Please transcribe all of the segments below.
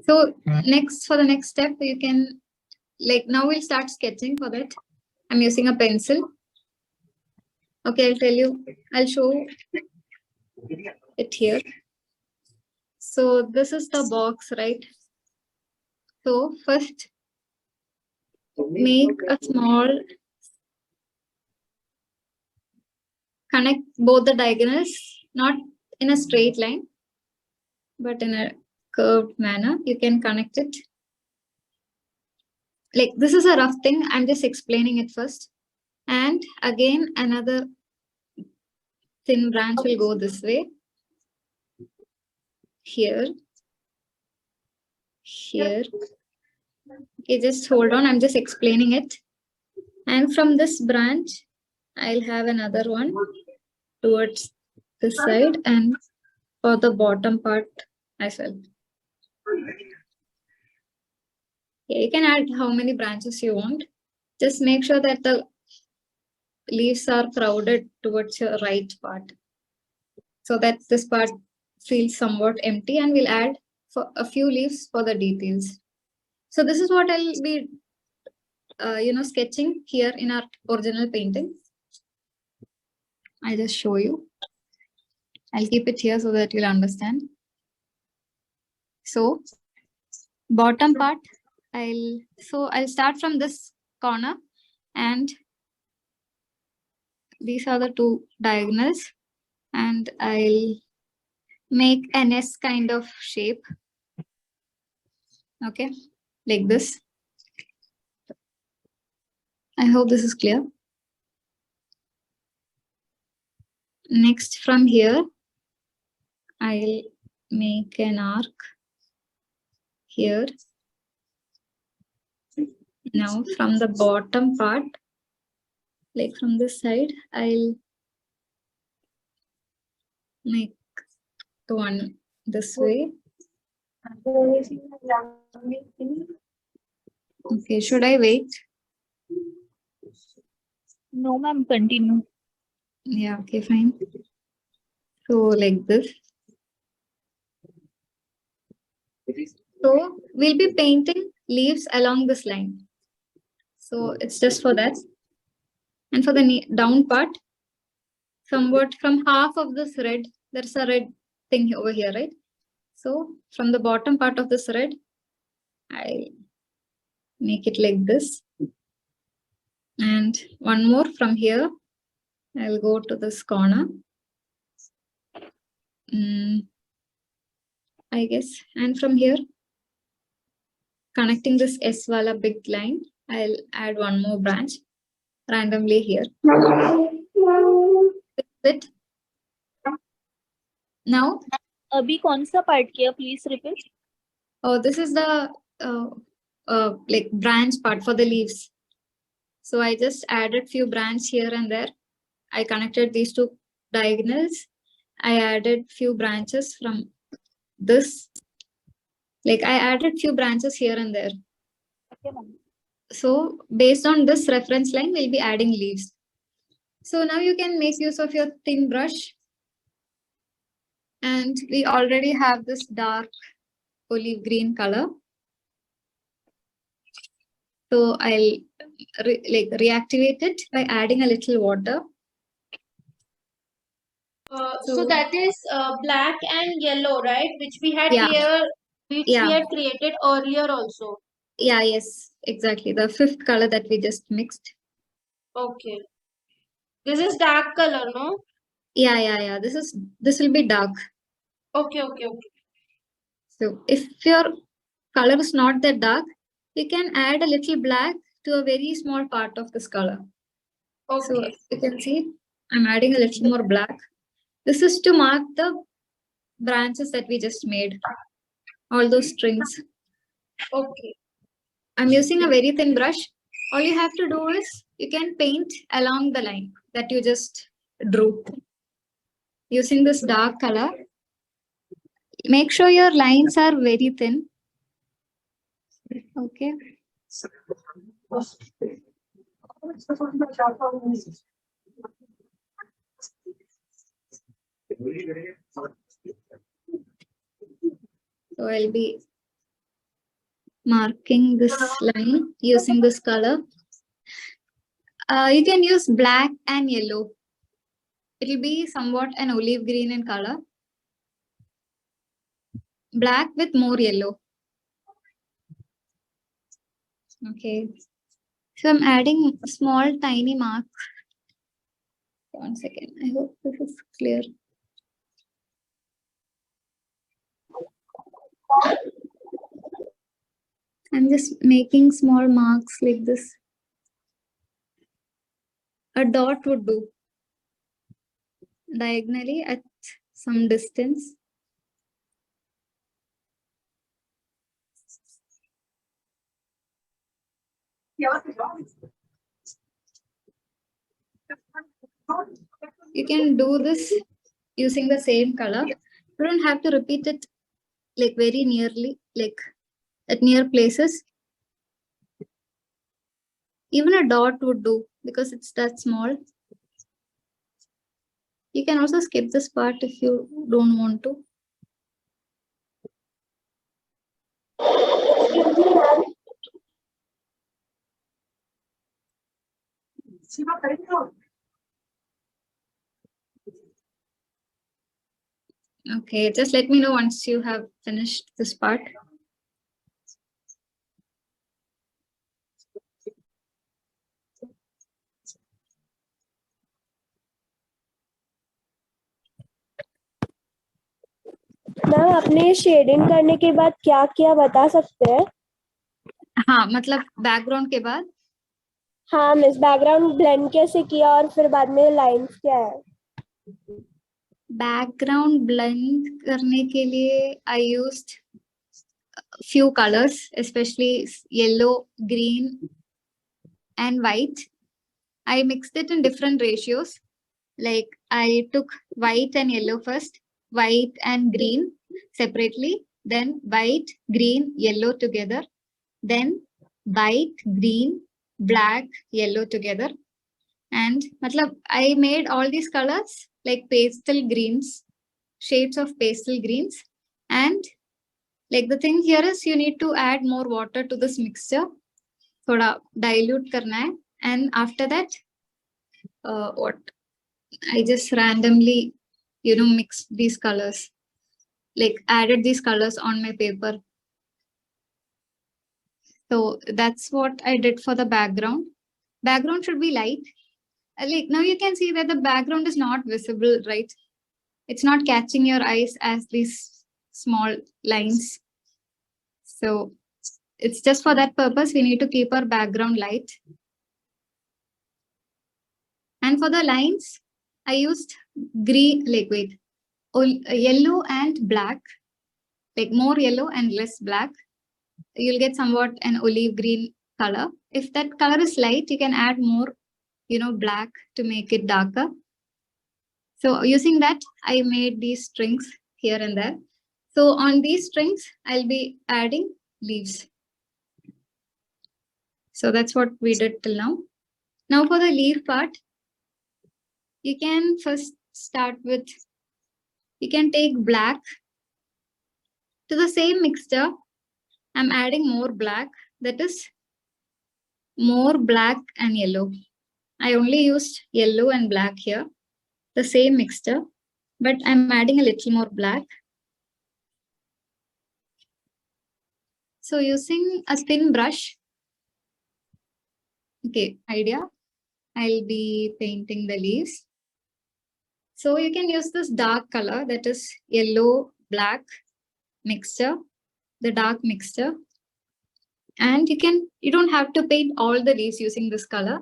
So next, for the next step, you can, like, now we'll start sketching. For that, I'm using a pencil. Okay, I'll show it here. So this is the box, right? So first, make a small, connect both the diagonals, not in a straight line, but in a curved manner. You can connect it. Like, this is a rough thing. I'm just explaining it first. And again, another thin branch will go this way. Here. Okay, just hold on. I'm just explaining it. And from this branch, I'll have another one towards this side and for the bottom part as well. Yeah, you can add how many branches you want. Just make sure that the leaves are crowded towards your right part, so that this part feels somewhat empty, and we'll add for a few leaves for the details. So this is what I'll be sketching here in our original painting. I'll just show you. I'll keep it here so that you'll understand. So bottom part, I'll start from this corner, and these are the two diagonals, and I'll make an S kind of shape. Okay, like this. I hope this is clear. Next, from here, I'll make an arc here. Now, from the bottom part, like from this side, I'll make one this way. Okay, should I wait? No, ma'am, continue. Yeah, okay, fine. So, like this. So, we'll be painting leaves along this line. So, it's just for that. And for the down part, somewhat from half of this red, there's a red thing over here, right? So, from the bottom part of this red, I make it like this. And one more from here, I'll go to this corner. I guess. And from here, connecting this S wala big line, I'll add one more branch randomly here. It. Now, Abhi kaun sa part kiya? Please repeat. Oh, this is the like branch part for the leaves. So I just added few branches here and there. I connected these two diagonals. I added few branches from this. Like, I added few branches here and there. Okay, so based on this reference line, we'll be adding leaves. So now you can make use of your thin brush. And we already have this dark olive green color. So I'll reactivate it by adding a little water. So that is black and yellow, right? Which we had we had created earlier also. Yeah, yes, exactly. The fifth color that we just mixed. Okay. This is dark color, no? Yeah. This will be dark. Okay. So if your color is not that dark, you can add a little black to a very small part of this color. Okay. So you can see I'm adding a little more black. This is to mark the branches that we just made. All those strings. Okay. I'm using a very thin brush. All you have to do is you can paint along the line that you just drew. Using this dark color, make sure your lines are very thin. Okay. So I'll be marking this line using this color. You can use black and yellow. It will be somewhat an olive green in color. Black with more yellow. Okay. So I'm adding small tiny marks. 1 second. I hope this is clear. I'm just making small marks like this. A dot would do. Diagonally at some distance. You can do this using the same color. You don't have to repeat it like very nearly, like at near places. Even a dot would do because it's that small. You can also skip this part if you don't want to. Okay, just let me know once you have finished this part. Ma'am आपने shading करने के बाद क्या किया बता सकते हैं? हाँ, मतलब बैकग्राउंड के बाद? हाँ मिस, बैकग्राउंड ब्लेंड कैसे किया और फिर बाद में लाइंस क्या है? बैकग्राउंड ब्लेंड करने के लिए I used few colors, especially yellow, green, and white. I mixed it in different ratios. Like I took white and yellow first, white and green separately, then white, green, yellow together, then white, green, black, yellow together. And matlab, I made all these colors like pastel greens, shades of pastel greens. And like the thing here is you need to add more water to this mixture. Thoda dilute karna hai. And after that, what? I just randomly, mixed these colors, like added these colors on my paper. So that's what I did for the background. Background should be light. Like now you can see that the background is not visible, right? It's not catching your eyes as these small lines. So it's just for that purpose, we need to keep our background light. And for the lines, I used green, yellow and black, like more yellow and less black. You'll get somewhat an olive green color. If that color is light, you can add more, black to make it darker. So using that, I made these strings here and there. So on these strings, I'll be adding leaves. So that's what we did till now. Now for the leaf part, you can first start with, you can take black. To the same mixture, I'm adding more black, that is more black and yellow. I only used yellow and black here, the same mixture, but I'm adding a little more black. So using a thin brush, okay, idea, I'll be painting the leaves. So you can use this dark color, that is yellow, black mixture, the dark mixture. And you don't have to paint all the leaves using this color,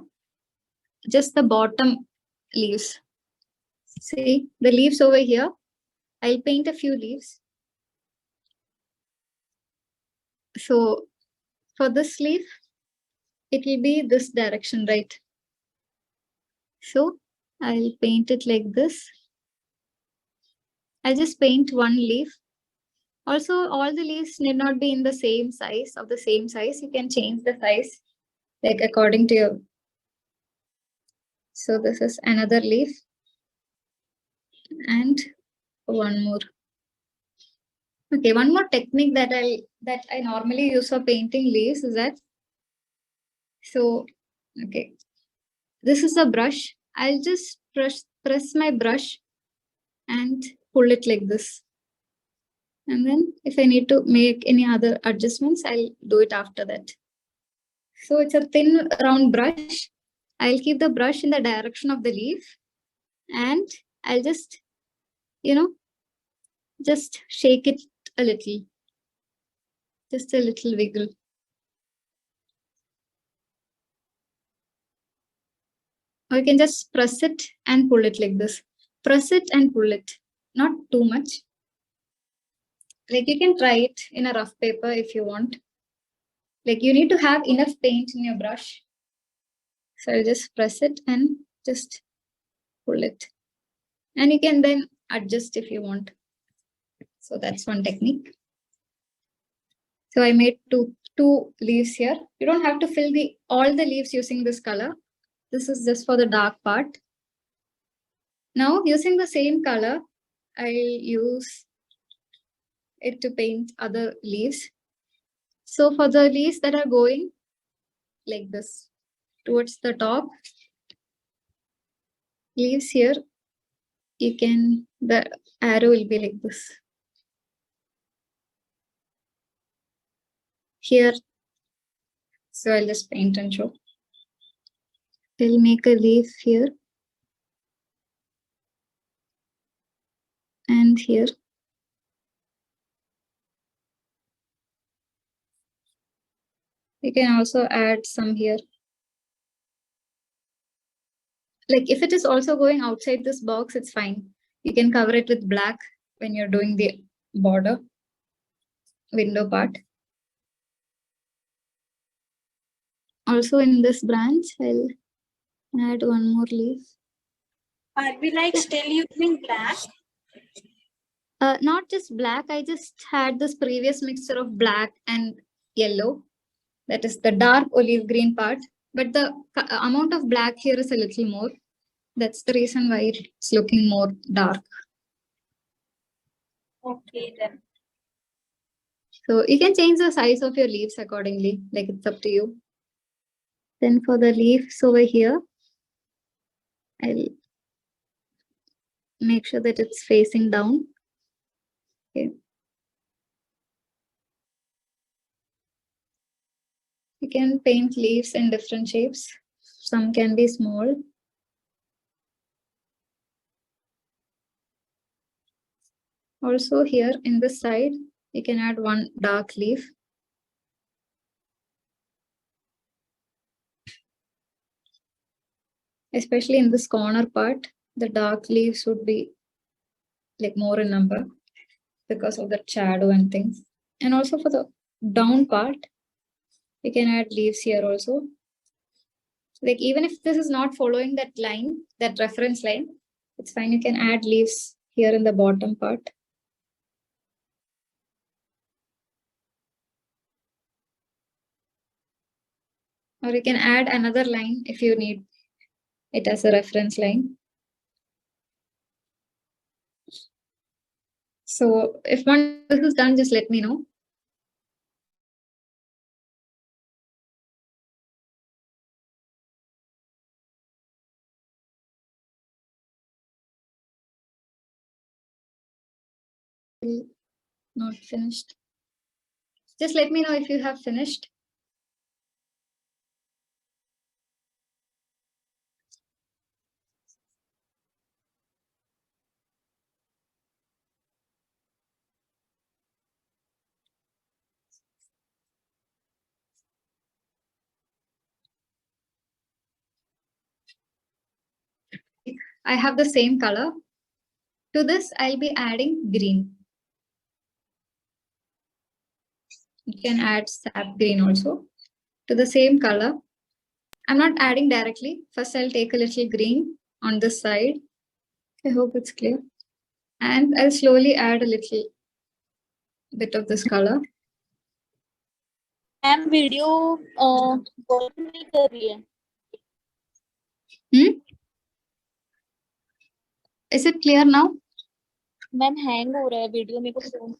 just the bottom leaves. See the leaves over here. I'll paint a few leaves. So for this leaf, it will be this direction, right? So I'll paint it like this. I'll just paint one leaf. Also, all the leaves need not be in the same size, of the same size. You can change the size like according to your. So this is another leaf. And one more. Okay, one more technique that I'll that I normally use for painting leaves is that, so, okay, this is a brush. I'll just press my brush and pull it like this. And then if I need to make any other adjustments, I'll do it after that. So it's a thin round brush. I'll keep the brush in the direction of the leaf and I'll just, just shake it a little. Just a little wiggle. Or you can just press it and pull it like this. Press it and pull it. Not too much. Like you can try it in a rough paper if you want. Like you need to have enough paint in your brush. So I'll just press it and just pull it. And you can then adjust if you want. So that's one technique. So I made two leaves here. You don't have to fill all the leaves using this color. This is just for the dark part. Now using the same color, I'll use it to paint other leaves. So for the leaves that are going like this towards the top, leaves here, the arrow will be like this. Here, so I'll just paint and show. I'll make a leaf here. And here. You can also add some here. Like if it is also going outside this box, it's fine. You can cover it with black when you're doing the border window part. Also in this branch, I'll add one more leaf. Are we like still using black? Not just black. I just had this previous mixture of black and yellow. That is the dark olive green part. But the amount of black here is a little more. That's the reason why it's looking more dark. Okay then. So you can change the size of your leaves accordingly. Like it's up to you. Then for the leaves over here, I'll make sure that it's facing down. Okay. You can paint leaves in different shapes. Some can be small. Also here in this side, you can add one dark leaf. Especially in this corner part, the dark leaves would be like more in number because of the shadow and things. And also for the down part, you can add leaves here also. Like even if this is not following that line, that reference line, it's fine. You can add leaves here in the bottom part. Or you can add another line if you need it as a reference line. So if one this is done, just let me know. Not finished. Just let me know if you have finished. I have the same color. To this, I'll be adding green. You can add sap green also to the same color. I'm not adding directly. First, I'll take a little green on this side. I hope it's clear. And I'll slowly add a little bit of this color. Ma'am video work नहीं कर रही है. Is it clear now? Ma'am hang हो रहा है video मेरे को.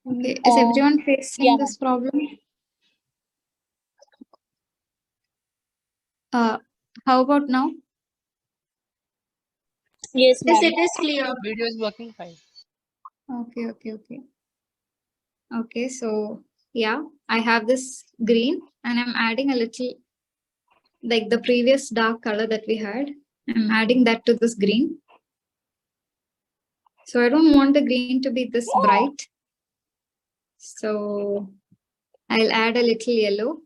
Okay, is everyone facing Yeah. this problem? How about now? Yes, Yes, ma'am. it is clear. Video is working fine. Okay. Okay, so yeah, I have this green and I'm adding a little, like the previous dark color that we had. I'm adding that to this green. So I don't want the green to be this bright. So I'll add a little yellow.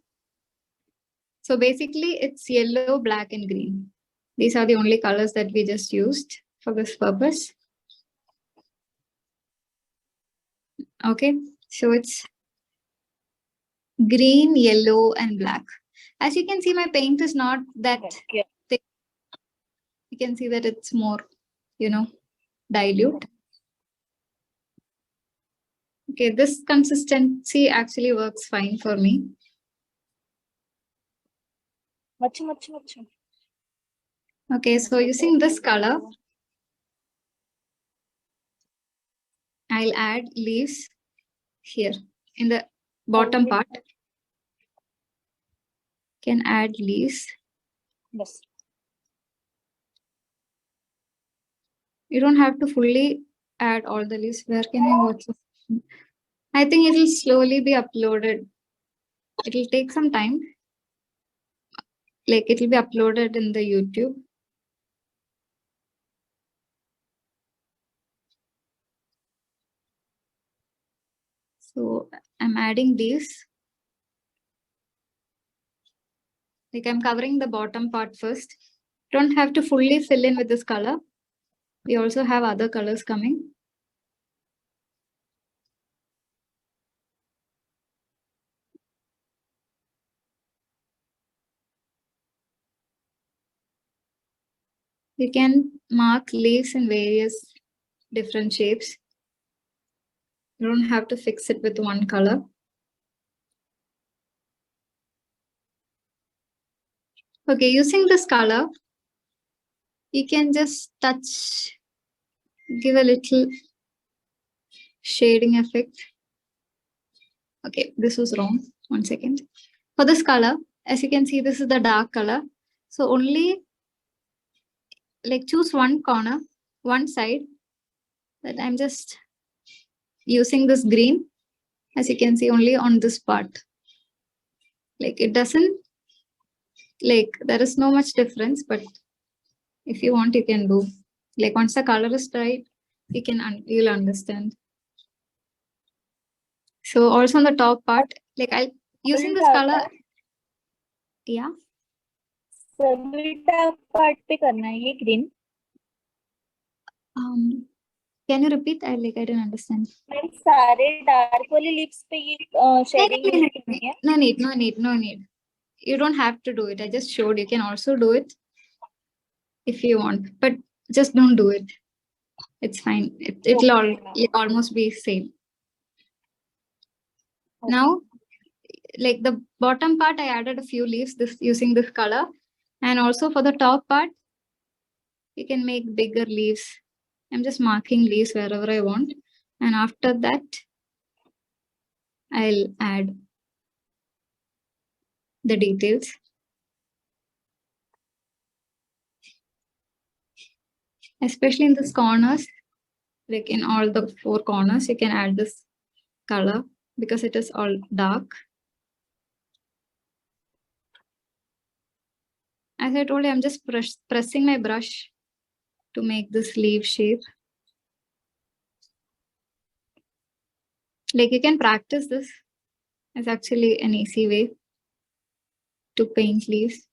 So basically it's yellow, black and green. These are the only colors that we just used for this purpose. Okay, so it's green, yellow and black. As you can see, my paint is not that Okay. thick. You can see that it's more, dilute. Okay, this consistency actually works fine for me. Much. Okay, so using this color, I'll add leaves here in the bottom part. Can add leaves. Yes. You don't have to fully add all the leaves. Where can I watch it? I think it will slowly be uploaded. It will take some time. Like it will be uploaded in the YouTube. So I'm adding these. Like I'm covering the bottom part first. Don't have to fully fill in with this color. We also have other colors coming. You can mark leaves in various different shapes. You don't have to fix it with one color. Okay, using this color, you can just touch, give a little shading effect. Okay, this was wrong. 1 second. For this color, as you can see, this is the dark color. So only like choose one corner, one side that I'm just using this green. As you can see, only on this part. Like it doesn't, like there is no much difference, but if you want, you can do. Like once the color is right, you'll understand. So also on the top part, like using this color. Yeah. सभी dark part पे करना है ये green. Can you repeat? I didn't understand. मैं सारे dark वाले lips पे ये शेडिंग यूज करनी है. No need. You don't have to do it. I just showed. You can also do it if you want, but just don't do it. It's fine. It'll almost be same. Okay. Now, like the bottom part, I added a few leaves using this color, and also for the top part, you can make bigger leaves. I'm just marking leaves wherever I want, and after that, I'll add the details. Especially in these corners, like in all the 4 corners, you can add this color because it is all dark. As I told you, I'm just pressing my brush to make this leaf shape. Like you can practice this. It's actually an easy way to paint leaves.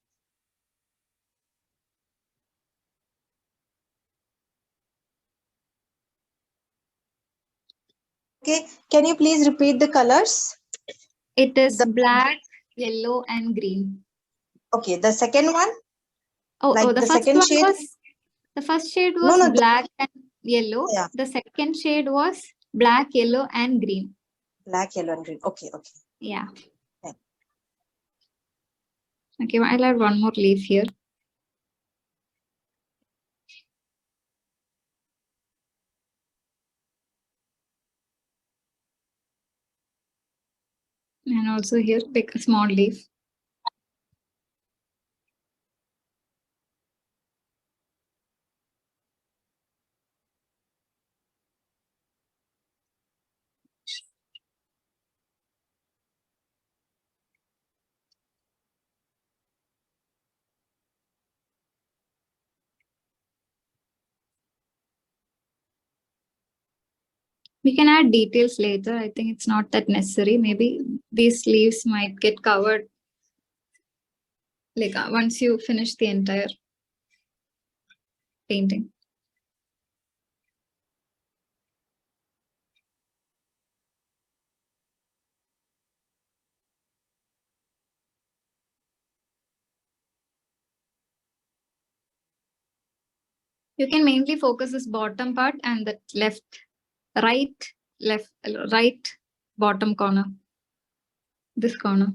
Okay, can you please repeat the colors? It is black, yellow, and green. Okay, the second one? The first shade was black and yellow. Yeah. The second shade was black, yellow, and green. Black, yellow, and green. Okay. Yeah. Okay. Okay, I'll add one more leaf here. And also here, pick a small leaf. We can add details later. I think it's not that necessary. Maybe these leaves might get covered like once you finish the entire painting. You can mainly focus this bottom part and the right bottom corner. This corner.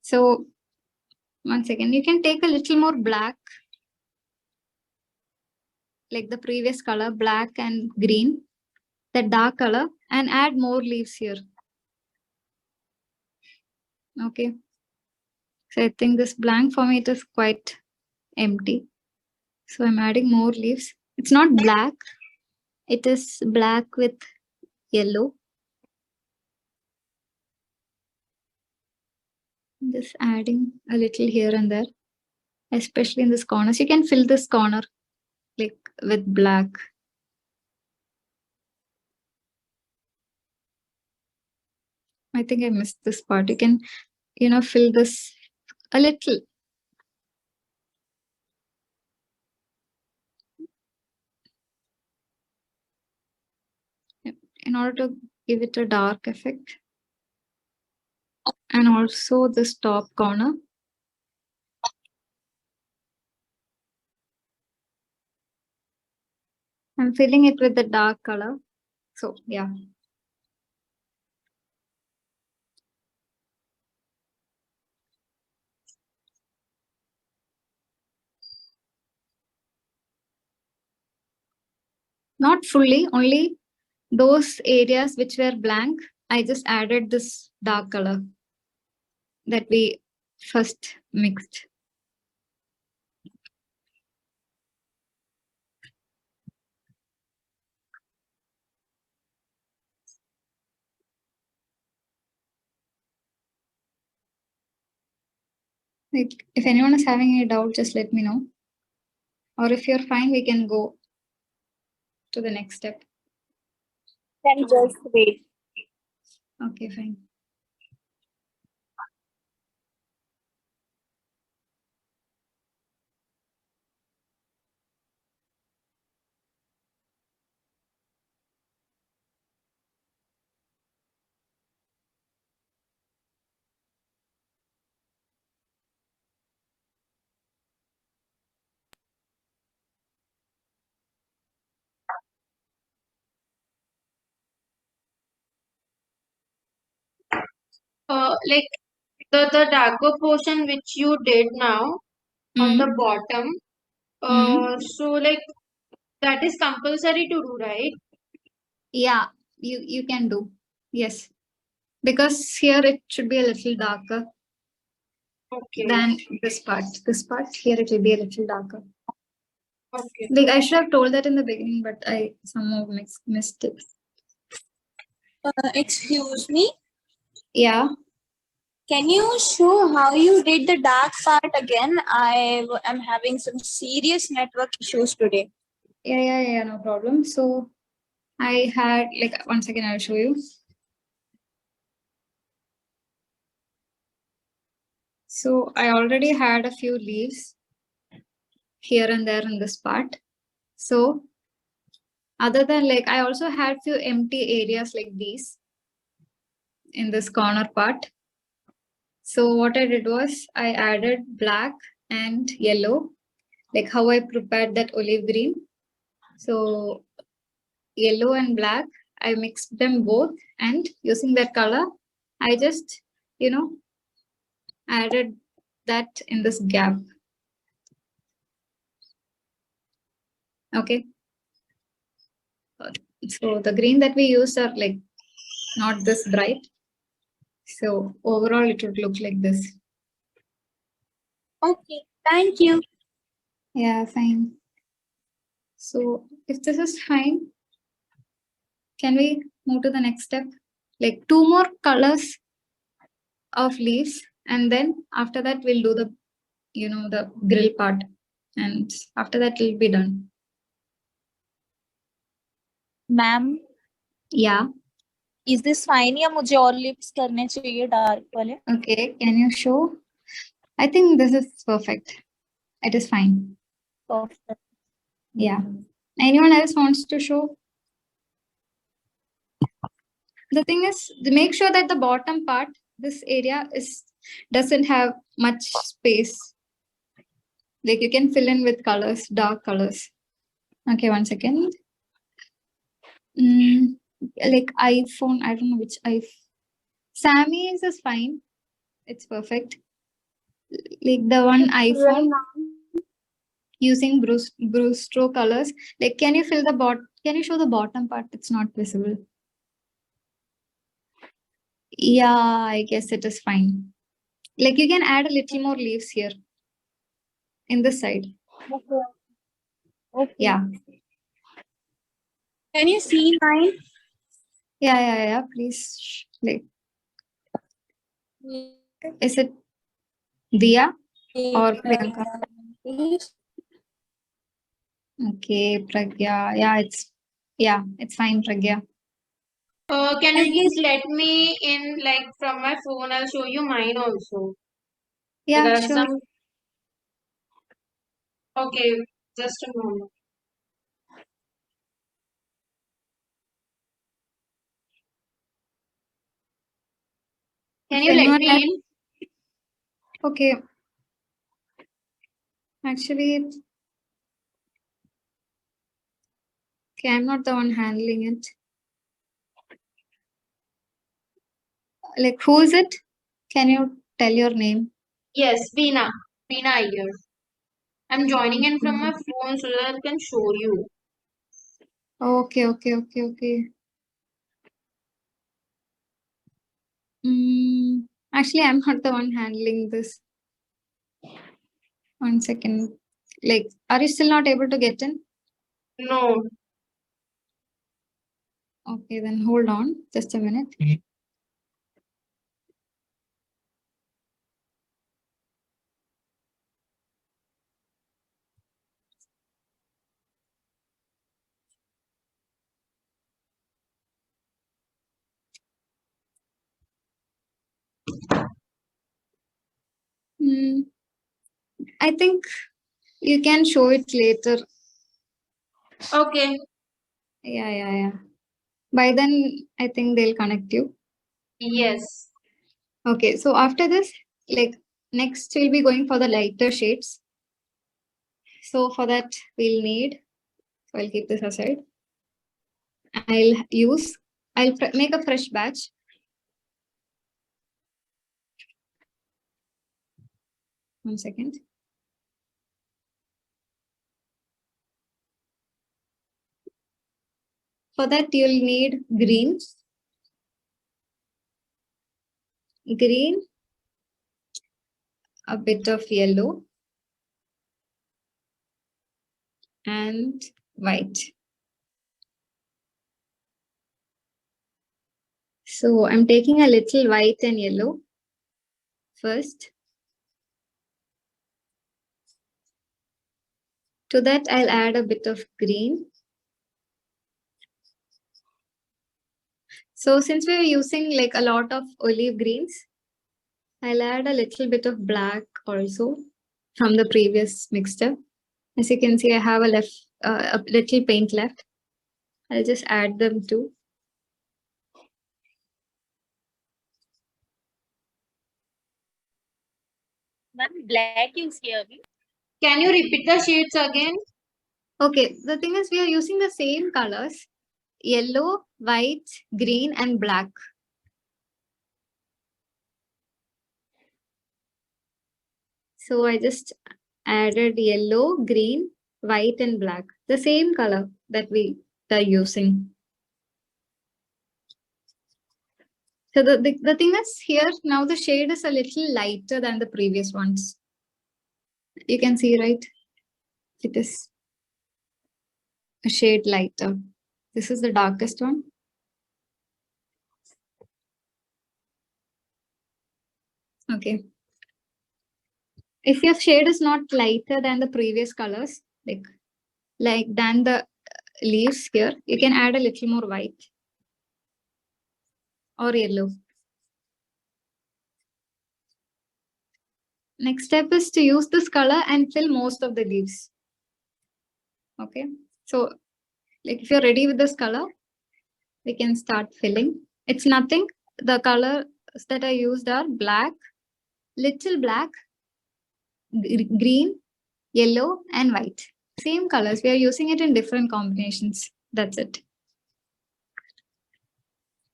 So once again, you can take a little more black, like the previous color, black and green, the dark color, and add more leaves here. Okay. So I think this blank for me, it is quite empty. So I'm adding more leaves. It's not black. It is black with yellow. Just adding a little here and there, especially in this corner. So you can fill this corner like with black. I think I missed this part. You can, fill this a little. In order to give it a dark effect. And also this top corner. I'm filling it with the dark color. So yeah. Not fully, only those areas which were blank. I just added this dark color that we first mixed. Like, if anyone is having any doubt, just let me know. Or if you're fine, we can go to the next step. Then just wait. Okay, fine. Like the darker portion which you did now on the bottom. So like that is compulsory to do, right? Yeah, you can do. Yes. Because here it should be a little darker than this part. This part here it will be a little darker. Okay. Like I should have told that in the beginning, but I somehow missed it. Excuse me. Yeah. Can you show how you did the dark part again? I am having some serious network issues today. Yeah, no problem. So I had like 1 second, I'll show you. So I already had a few leaves here and there in this part. So other than like I also had few empty areas like these in this corner part. So what I did was I added black and yellow like how I prepared that olive green. So yellow and black, I mixed them both, and using that color, I just, added that in this gap. Okay. So the green that we used are like not this bright. So overall, it would look like this. Okay, thank you. Yeah, fine. So if this is fine, can we move to the next step? Like 2 more colors of leaves, and then after that we'll do the, the grill part, and after that it'll be done. Ma'am Yeah. Is this fine या मुझे और lips करने चाहिए dark वाले? Okay, can you show? I think this is perfect. It is fine. Perfect. Yeah. Anyone else wants to show? The thing is, to make sure that the bottom part, this area doesn't have much space. Like you can fill in with colors, dark colors. Okay, one second. Like iPhone, I don't know which iPhone. Sammy's is fine. It's perfect. Like the one iPhone using bruise stroke colors. Like, can you fill the Can you show the bottom part? It's not visible. Yeah, I guess it is fine. Like you can add a little more leaves here in this side. Okay. Okay. Yeah. Can you see mine? Yeah. Please. Like, is it Dia or Priyanka? Okay, Pragya. It's fine, Pragya. Can you please let me in, like from my phone? I'll show you mine also. Yeah, There are sure. some. Okay, just a moment. Can If you let anyone me else- in? Okay. Actually, okay, I'm not the one handling it. Like, who is it? Can you tell your name? Yes, Veena. Veena Iyer. I'm joining in from my phone so that I can show you. Okay. Actually, I'm not the one handling this. 1 second. Like, are you still not able to get in? No. Okay, then hold on. Just a minute. I think you can show it later. Okay. Yeah. By then, I think they'll connect you. Yes. Okay, so after this, like next we'll be going for the lighter shades. So for that we'll need, so I'll keep this aside. I'll make a fresh batch. One second. For that you'll need green, a bit of yellow, and white. So I'm taking a little white and yellow first. To that I'll add a bit of green. So since we're using like a lot of olive greens, I'll add a little bit of black also from the previous mixture. As you can see, I have a little paint left. I'll just add them too. Ma'am black use किया अभी? Can you repeat the shades again? Okay, the thing is we are using the same colors, yellow, white, green and black. So I just added yellow, green, white and black, the same color that we are using. So the thing is here, now the shade is a little lighter than the previous ones. You can see, right? It is a shade lighter. This is the darkest one. Okay. If your shade is not lighter than the previous colors, like than the leaves here, you can add a little more white or yellow. Next step is to use this color and fill most of the leaves. Okay. So like if you're ready with this color, we can start filling. It's nothing. The colors that I used are black, little black, green, yellow, and white. Same colors. We are using it in different combinations. That's it.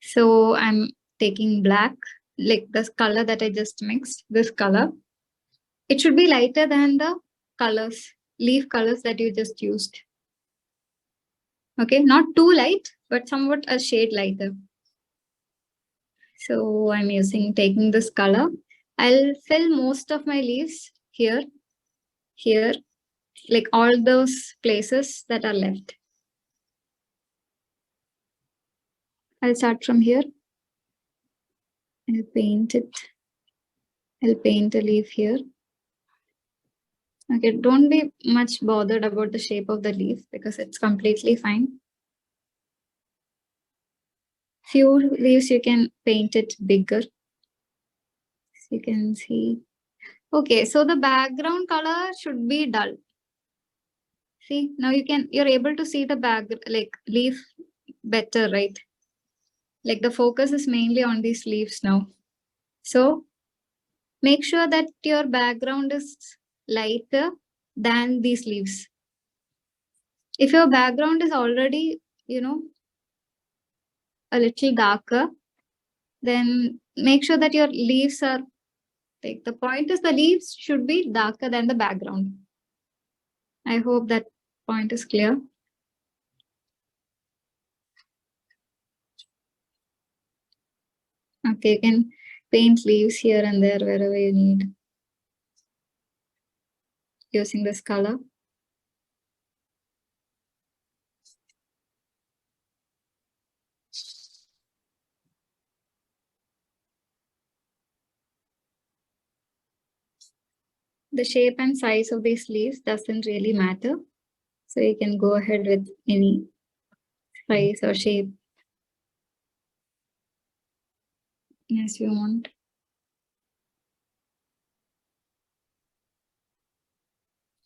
So I'm taking black, like this color that I just mixed, this color. It should be lighter than the colors, leaf colors that you just used. Okay, not too light, but somewhat a shade lighter. So I'm taking this color. I'll fill most of my leaves here, here, like all those places that are left. I'll start from here. I'll paint it. I'll paint a leaf here. Okay, don't be much bothered about the shape of the leaf because it's completely fine. Few leaves you can paint it bigger. So you can see. Okay, so the background color should be dull. See, now you're able to see the like leaf better, right? Like the focus is mainly on these leaves now. So make sure that your background is lighter than these leaves. If your background is already, a little darker, then make sure that your leaves are, like the point is the leaves should be darker than the background. I hope that point is clear. Okay, you can paint leaves here and there wherever you need using this color. The shape and size of these leaves doesn't really matter. So you can go ahead with any size or shape as you want.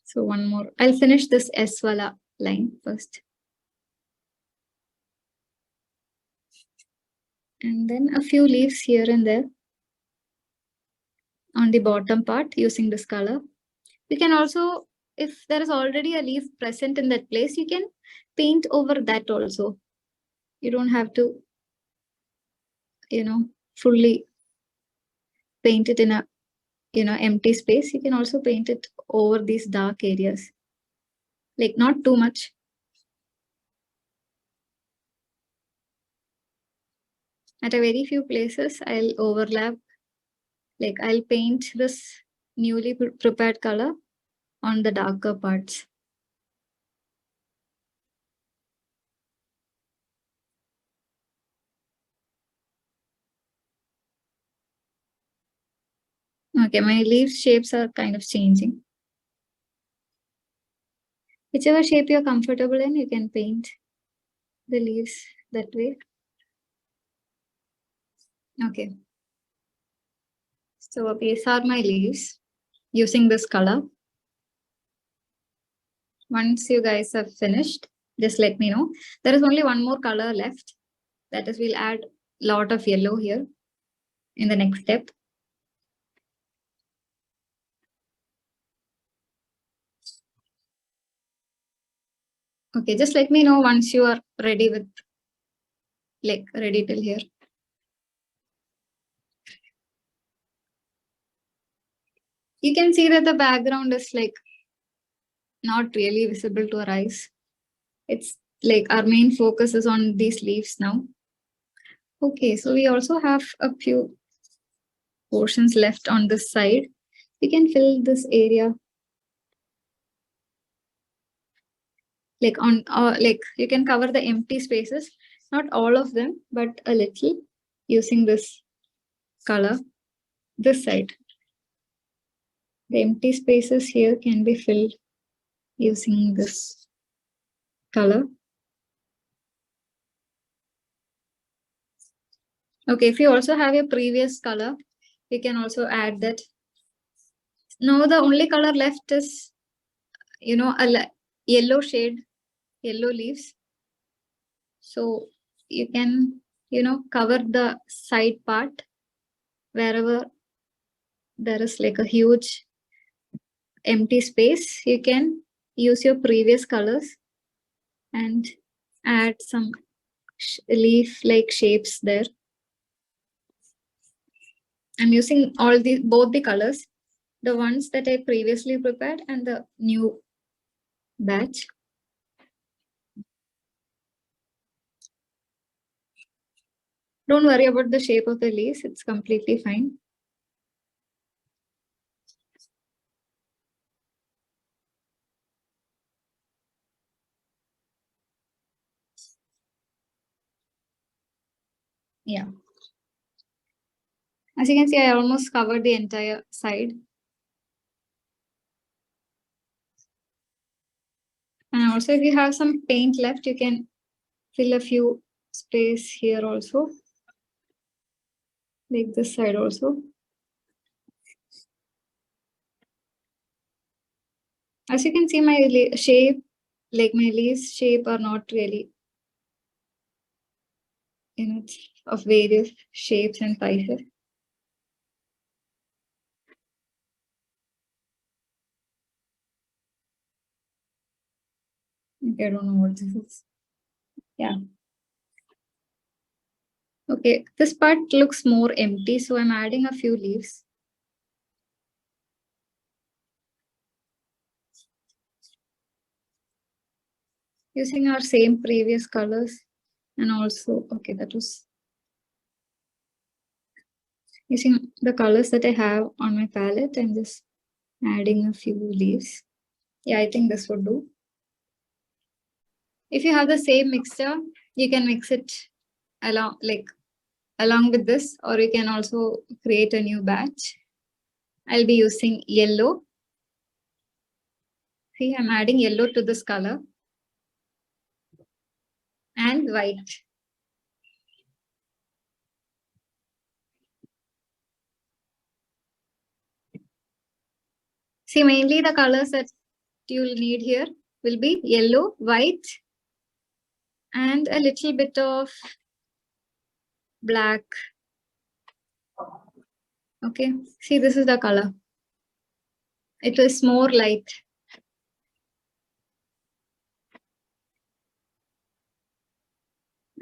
So one more. I'll finish this S wala line first. And then a few leaves here and there on the bottom part using this color. You can also, if there is already a leaf present in that place, you can paint over that also. You don't have to, fully paint it in a, empty space. You can also paint it over these dark areas. Like not too much. At a very few places, I'll overlap. Like I'll paint this newly prepared color on the darker parts. Okay, my leaf shapes are kind of changing. Whichever shape you're comfortable in, you can paint the leaves that way. Okay. So these are my leaves using this color. Once you guys have finished, just let me know. There is only one more color left. That is, we'll add a lot of yellow here in the next step. Okay, just let me know once you are ready with, like, ready till here. You can see that the background is like not really visible to our eyes. It's like our main focus is on these leaves now. Okay, so we also have a few portions left on this side. We can fill this area. Like on, like you can cover the empty spaces, not all of them, but a little, using this color, this side. The empty spaces here can be filled using this color. Okay, if you also have a previous color, you can also add that. Now the only color left is, a yellow shade, yellow leaves. So you can, cover the side part wherever there is like a huge empty space. You can use your previous colors and add some leaf like shapes there. I'm using both the colors, the ones that I previously prepared and the new batch. Don't worry about the shape of the leaves, it's completely fine. Yeah. As you can see, I almost covered the entire side. And also, if you have some paint left, you can fill a few space here also. Like this side also. As you can see, my shape, like my leaves shape are not really, it's of various shapes and sizes. Okay, I don't know what this is. Yeah. Okay, this part looks more empty, so I'm adding a few leaves. Using our same previous colors, and also, okay, that was using the colors that I have on my palette and just adding a few leaves. Yeah, I think this would do. If you have the same mixture, you can mix it along with this, or you can also create a new batch. I'll be using yellow. See, I'm adding yellow to this color and white. See, mainly the colors that you'll need here will be yellow, white, and a little bit of black. Okay, see, this is the color. It is more light.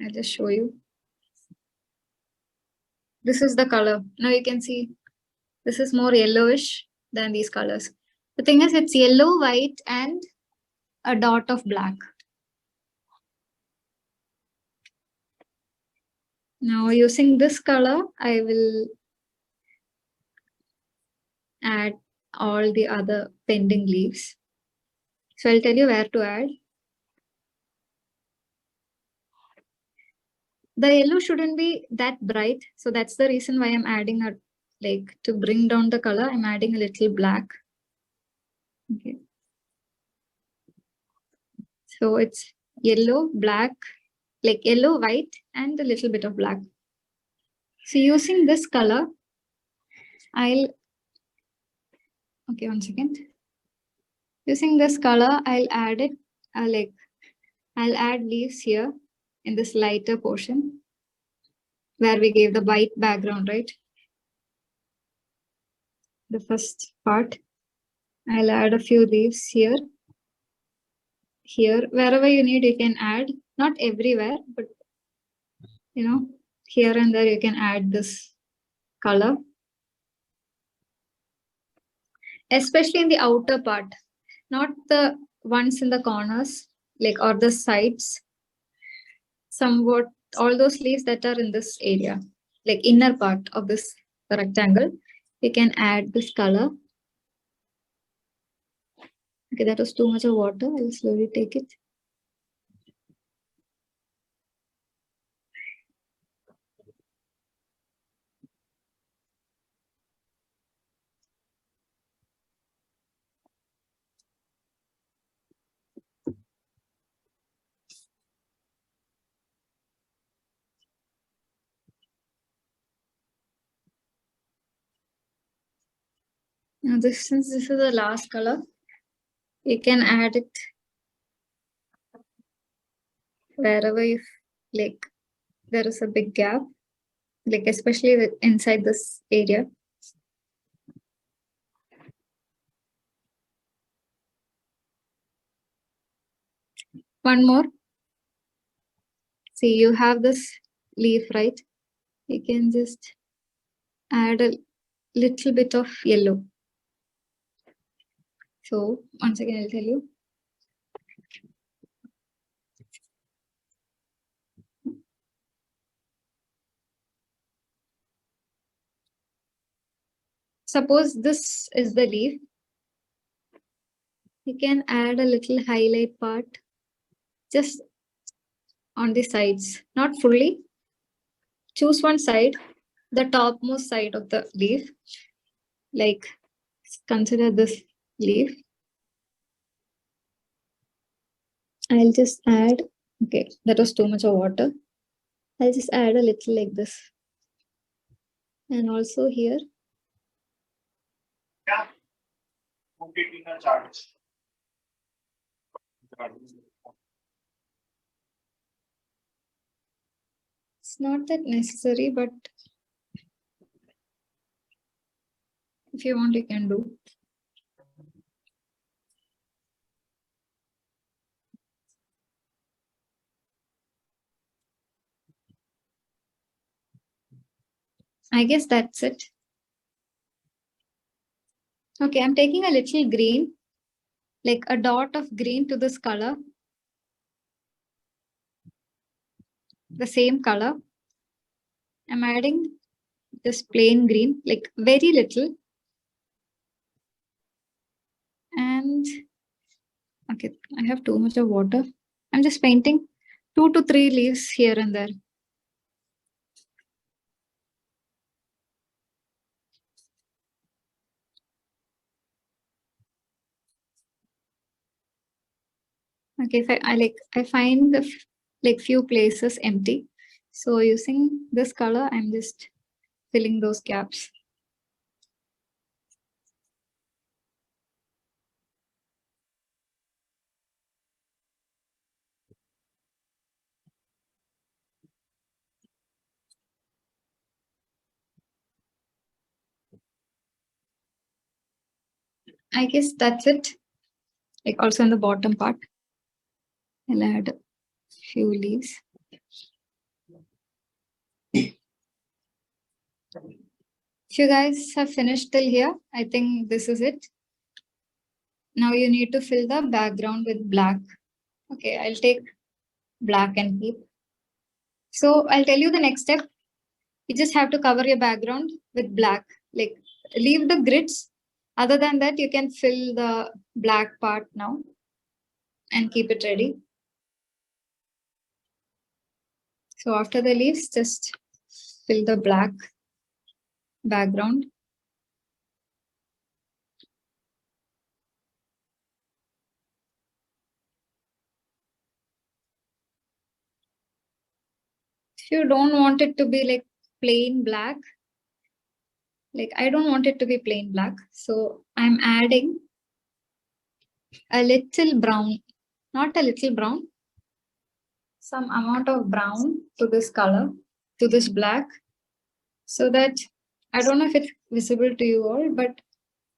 I'll just show you. This is the color. Now you can see this is more yellowish than these colors. The thing is, it's yellow, white, and a dot of black. Now using this color, I will add all the other pending leaves. So I'll tell you where to add. The yellow shouldn't be that bright. So that's the reason why I'm adding to bring down the color, I'm adding a little black. Okay. So it's yellow, black, like yellow, white, and a little bit of black. So using this color, okay, 1 second. Using this color, I'll add it, I'll add leaves here in this lighter portion where we gave the white background, right? The first part, I'll add a few leaves here. here, wherever you need, you can add, not everywhere, but here and there you can add this color, especially in the outer part, not the ones in the corners, like, or the sides, somewhat all those leaves that are in this area, like inner part of this rectangle, you can add this color. Okay, that was too much of water. I'll slowly take it. Now since this is the last color, you can add it wherever you like there is a big gap, like especially inside this area. One more. See, you have this leaf, right? You can just add a little bit of yellow. So once again, I'll tell you. Suppose this is the leaf. You can add a little highlight part just on the sides, not fully. Choose one side, the topmost side of the leaf. Like, consider this leaf. I'll just add, okay, that was too much of water. I'll just add a little like this. And also here. It's not that necessary, but if you want, you can do. I guess that's it. Okay, I'm taking a little green, like a dot of green to this color. The same color. I'm adding this plain green, like very little. And okay, I have too much of water. I'm just painting 2 to 3 leaves here and there. Okay, if I find the like few places empty. So using this color, I'm just filling those gaps. I guess that's it. Like also in the bottom part, I'll add a few leaves. If you guys have finished till here, I think this is it. Now you need to fill the background with black. Okay, I'll take black and keep. So I'll tell you the next step. You just have to cover your background with black. Like leave the grids. Other than that, you can fill the black part now and keep it ready. So after the leaves, just fill the black background. If you don't want it to be like plain black, like I don't want it to be plain black. So I'm adding a little brown, not a little brown, some amount of brown to this color, to this black, so that I don't know if it's visible to you all, but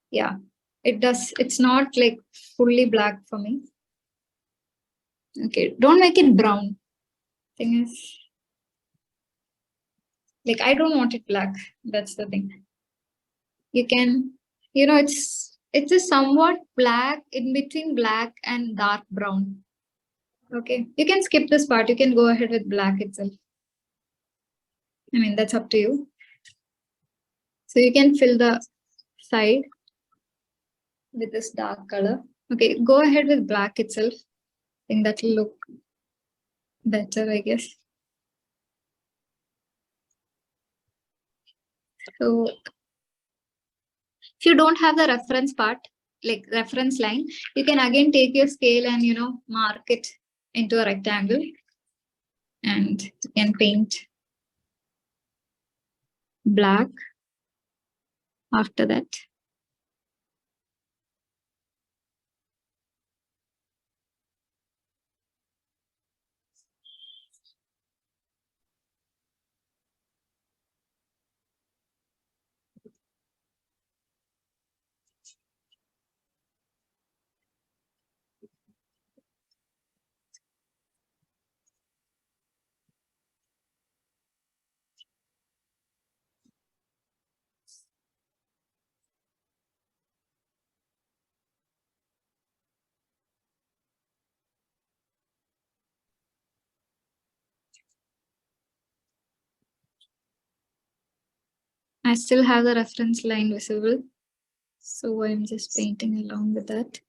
yeah, it does. It's not like fully black for me. Okay, don't make it brown. Thing is, like, I don't want it black. That's the thing. You can, it's a somewhat black, in between black and dark brown. Okay, you can skip this part. You can go ahead with black itself. I mean, that's up to you. So you can fill the side with this dark color. Okay, go ahead with black itself. I think that will look better, I guess. So if you don't have the reference part, like reference line, you can again take your scale and, mark it into a rectangle, and you can paint black after that. I still have the reference line visible, so I'm just painting along with that.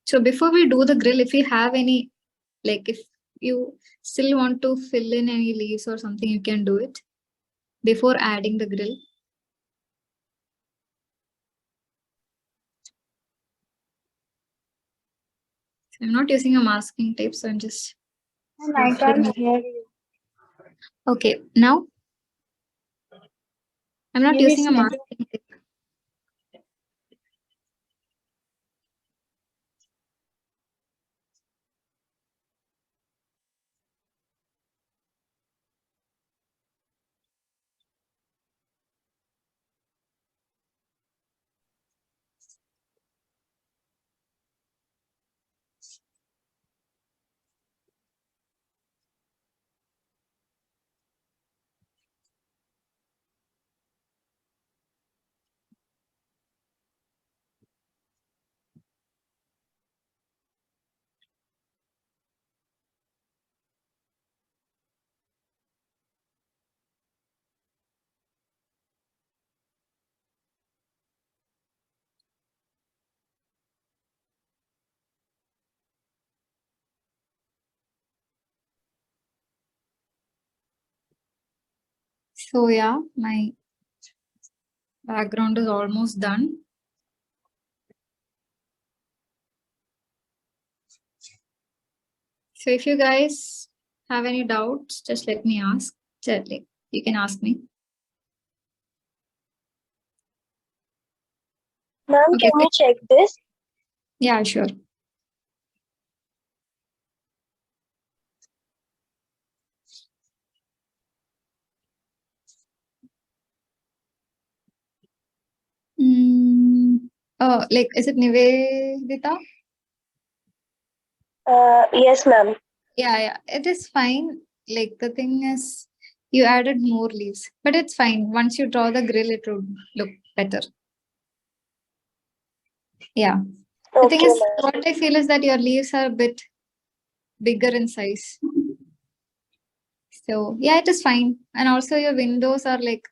So before we do the grill, if you have any, like if you still want to fill in any leaves or something, you can do it before adding the grill. I'm not using a masking tape, so I'm just. And I can't hear you. Okay, now I'm not Maybe using it's a network. masking tape. So yeah, my background is almost done. So if you guys have any doubts, just let me ask. Like, you can ask me. Ma'am, Okay. can you check this? Yeah, sure. Oh, like, is it Nivedita? Yes, ma'am. Yeah, it is fine. Like, the thing is, you added more leaves, but it's fine. Once you draw the grill, it would look better. Yeah. The thing Okay, is, ma'am. what I feel is that your leaves are a bit bigger in size. So, yeah, it is fine. And also, your windows are like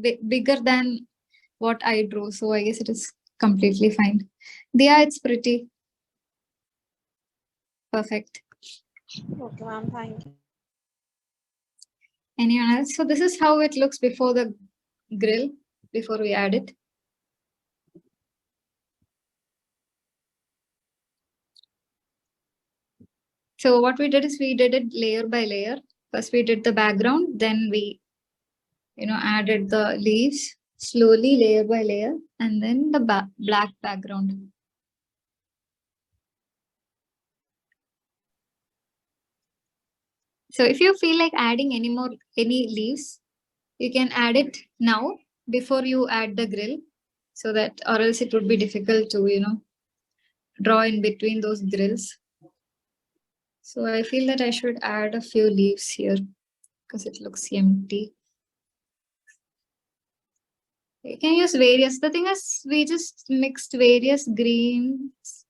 bigger than what I drew. So, I guess it is completely fine. Yeah, it's pretty perfect. Okay, ma'am. Thank you. Anyone else? So, this is how it looks before the grill, before we add it. So what we did is we did it layer by layer. First we did the background, then we, added the leaves slowly layer by layer, and then the black background. So if you feel like adding any leaves, you can add it now before you add the grill, so that, or else it would be difficult to, draw in between those drills. So I feel that I should add a few leaves here because it looks empty. You can use various. The thing is, we just mixed various greens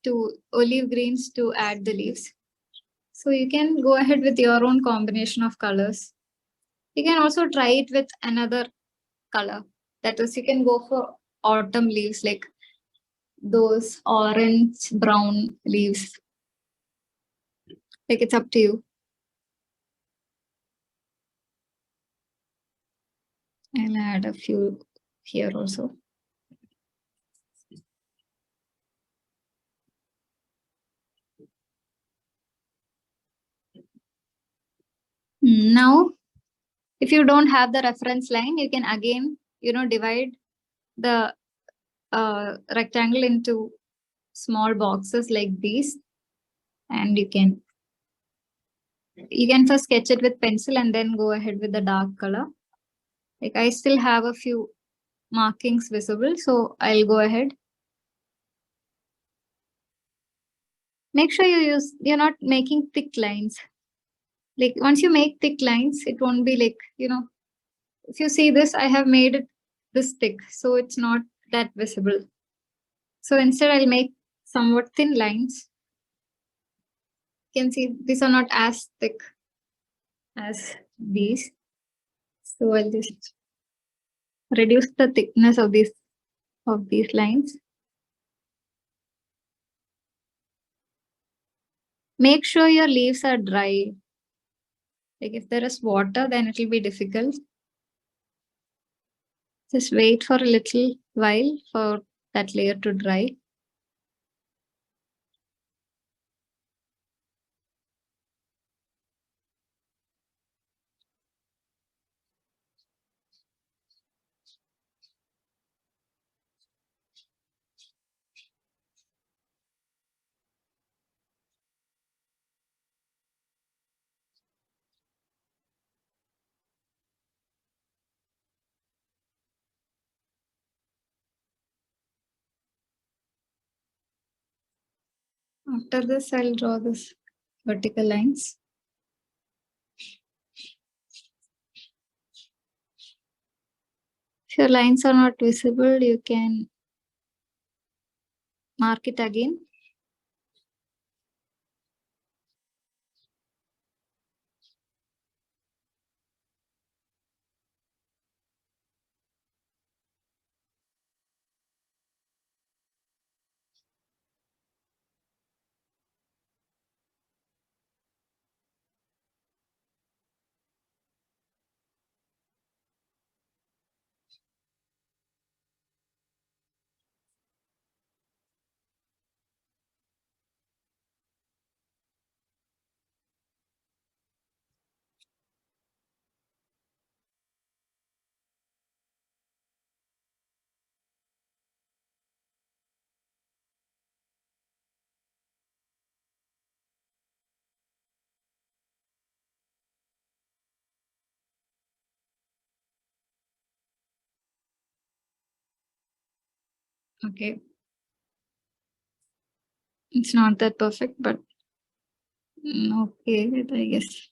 to olive greens to add the leaves. So you can go ahead with your own combination of colors. You can also try it with another color. That is, you can go for autumn leaves, like those orange brown leaves. Like, it's up to you. I'll add a few here also. Now, if you don't have the reference line, you can again, divide the rectangle into small boxes like these, and you can first sketch it with pencil and then go ahead with the dark color. Like, I still have a few markings visible, so I'll go ahead. Make sure you're not making thick lines. Like, once you make thick lines, it won't be like, if you see this, I have made it this thick, so it's not that visible. So instead, I'll make somewhat thin lines. You can see these are not as thick as these. So I'll just reduce the thickness of these lines. Make sure your leaves are dry. Like, if there is water, then it will be difficult. Just wait for a little while for that layer to dry. After this, I'll draw this vertical lines. If your lines are not visible, you can mark it again. Okay. It's not that perfect, but okay, I guess.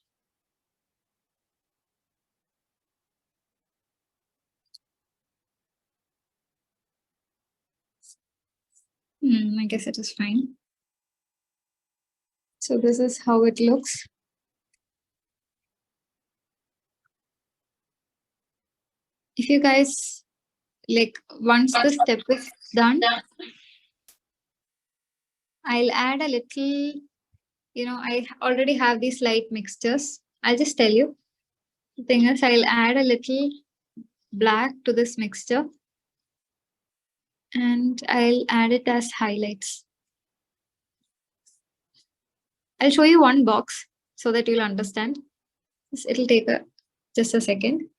I guess it is fine. So this is how it looks. If you guys, like, once the step is done, I'll add a little, I already have these light mixtures. I'll just tell you. The thing is, I'll add a little black to this mixture and I'll add it as highlights. I'll show you one box so that you'll understand. It'll take just a second.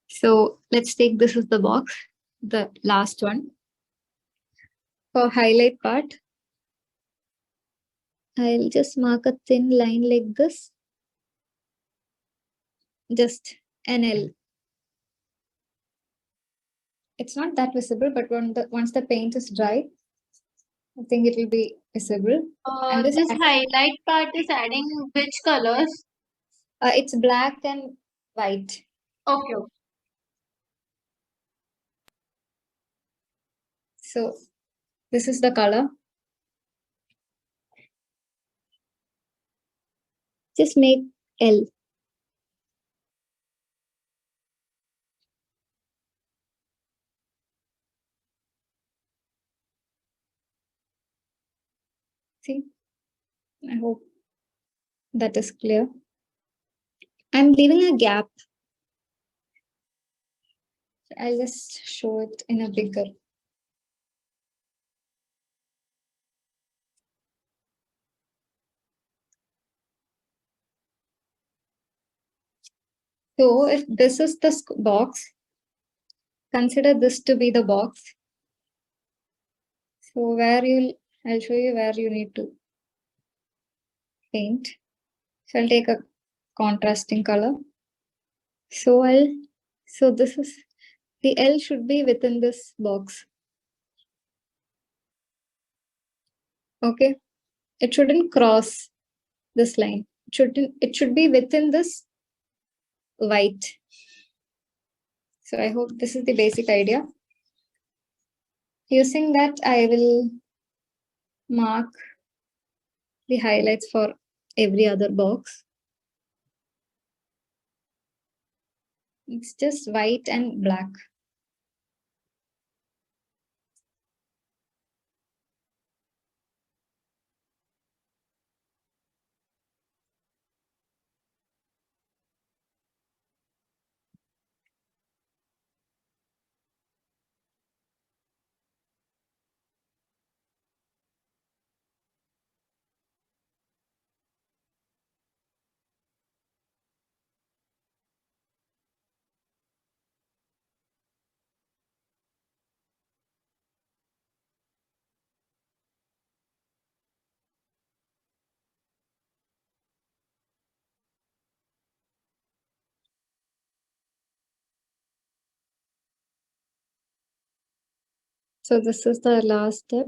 So let's take this as the box, the last one. For highlight part, I'll just mark a thin line like this. Just an L. It's not that visible, but once the paint is dry, I think it will be visible. And this This highlight part is adding which colors? it's black and white. Okay, okay. So this is the color. Just make L. See, I hope that is clear. I'm leaving a gap. I'll just show it in a bigger. So if this is the box, consider this to be the box. So I'll show you where you need to paint. So I'll take a contrasting color. So this is, the L should be within this box. Okay. It shouldn't cross this line. It should be within this white. So I hope this is the basic idea. Using that, I will mark the highlights for every other box. It's just white and black. So this is the last step.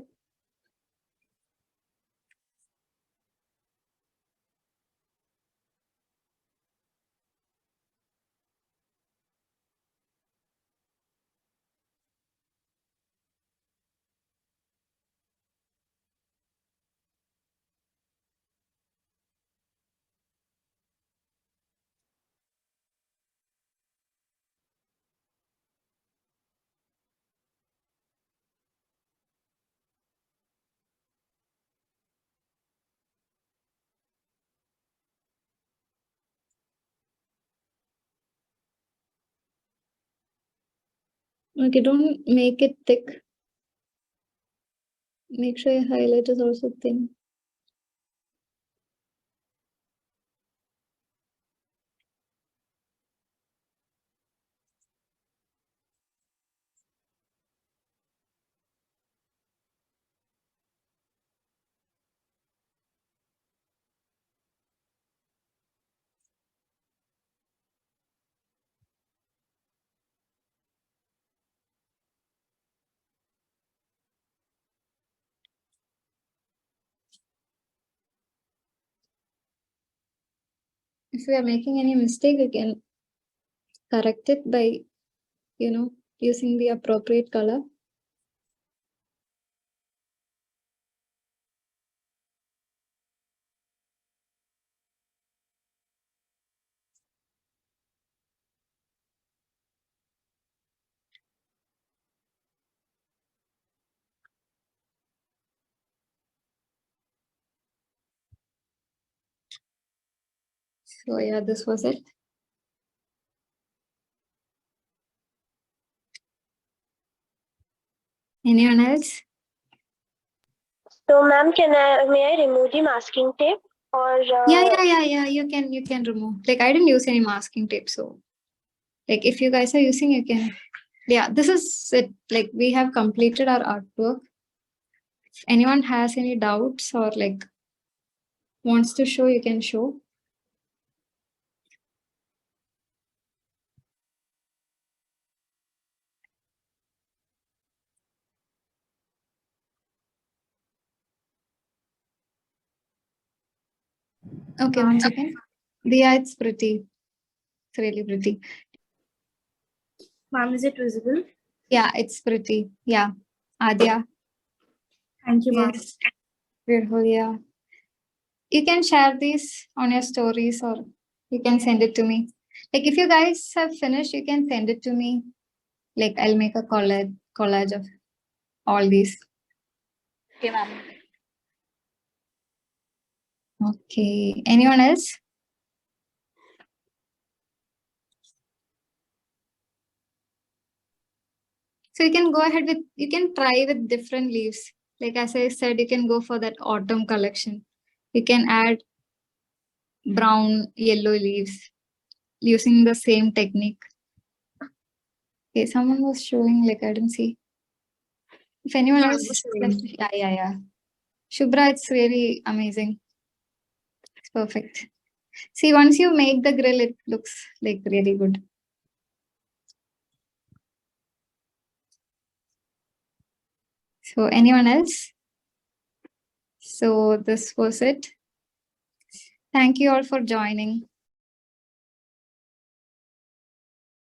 Okay, don't make it thick. Make sure your highlight is also thin. If you are making any mistake, you can correct it by, using the appropriate color. So yeah, this was it. Anyone else? So, ma'am, may I remove the masking tape or? Yeah. You can remove. Like I didn't use any masking tape, so like if you guys are using, you can. Yeah, this is it. Like we have completed our artwork. If anyone has any doubts or like wants to show, you can show. Okay, one second. Yeah, it's pretty. It's really pretty. Ma'am, is it visible? Yeah, it's pretty. Yeah. Adya. Thank you, ma'am. Yes. Beautiful. Yeah. You can share these on your stories or you can send it to me. Like if you guys have finished, you can send it to me. Like I'll make a collage of all these. Okay, ma'am. Okay. Anyone else? So you can go ahead with, you can try with different leaves. Like as I said, you can go for that autumn collection. You can add brown, yellow leaves using the same technique. Okay, someone was showing, like I didn't see. If anyone Yeah, else, yeah. Shubhra, it's really amazing. It's perfect. See, once you make the grill, it looks like really good. So anyone else? So this was it. Thank you all for joining.